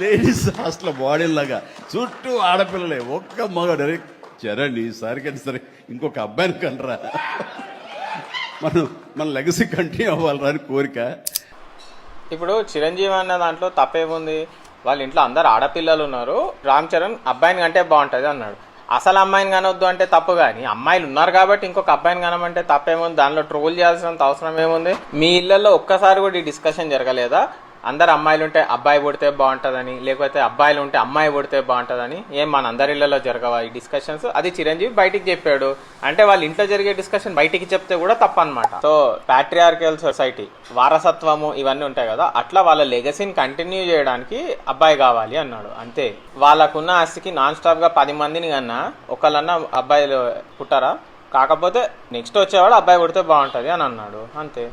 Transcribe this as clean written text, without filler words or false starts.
Ladies hostel బాడీలాగా చుట్టూ ఆడపిల్లలే, ఒక్క మగడు. చరణ్ ఈసారికైనా సరే ఇంకొక అబ్బాయిని కంటరా, మన లెగసీ కంటిన్యూ అవ్వాలరా అని కోరిక. ఇప్పుడు చిరంజీవి అన్న దాంట్లో తప్పేముంది? వాళ్ళ ఇంట్లో అందరు ఆడపిల్లలు ఉన్నారు, రామ్ చరణ్ అబ్బాయిని కంటే బాగుంటుంది అన్నాడు. అసలు అమ్మాయిని కనొద్దు అంటే తప్పు, కానీ అమ్మాయిలు ఉన్నారు కాబట్టి ఇంకొక అబ్బాయిని కనమంటే తప్పేముంది? దానిలో ట్రోల్ చేయాల్సినంత అవసరం ఏముంది? మీ ఇళ్లలో ఒక్కసారి కూడా ఈ డిస్కషన్ జరగలేదా? అందరు అమ్మాయిలు ఉంటే అబ్బాయి పుడితే బాగుంటుందని, లేకపోతే అబ్బాయిలు ఉంటే అమ్మాయి పుడితే బాగుంటుందని? ఏం మన అందరి ఇళ్లలో జరగవా ఈ డిస్కషన్స్? అది చిరంజీవి బయటికి చెప్పాడు అంటే వాళ్ళ ఇంట్లో జరిగే డిస్కషన్ బయటికి చెప్తే కూడా తప్పు అనమాట. సో ప్యాట్రియార్కల్ సొసైటీ, వారసత్వము ఇవన్నీ ఉంటాయి కదా, అట్లా వాళ్ళ లెగసీని కంటిన్యూ చేయడానికి అబ్బాయి కావాలి అన్నాడు అంతే. వాళ్ళకున్న ఆస్తికి నాన్ స్టాప్ గా 10 మందిని కన్నా ఒకళ్ళన్నా అబ్బాయిలు పుట్టారా? కాకపోతే నెక్స్ట్ వచ్చేవాడు అబ్బాయి పుడితే బాగుంటుంది అని అన్నాడు అంతే.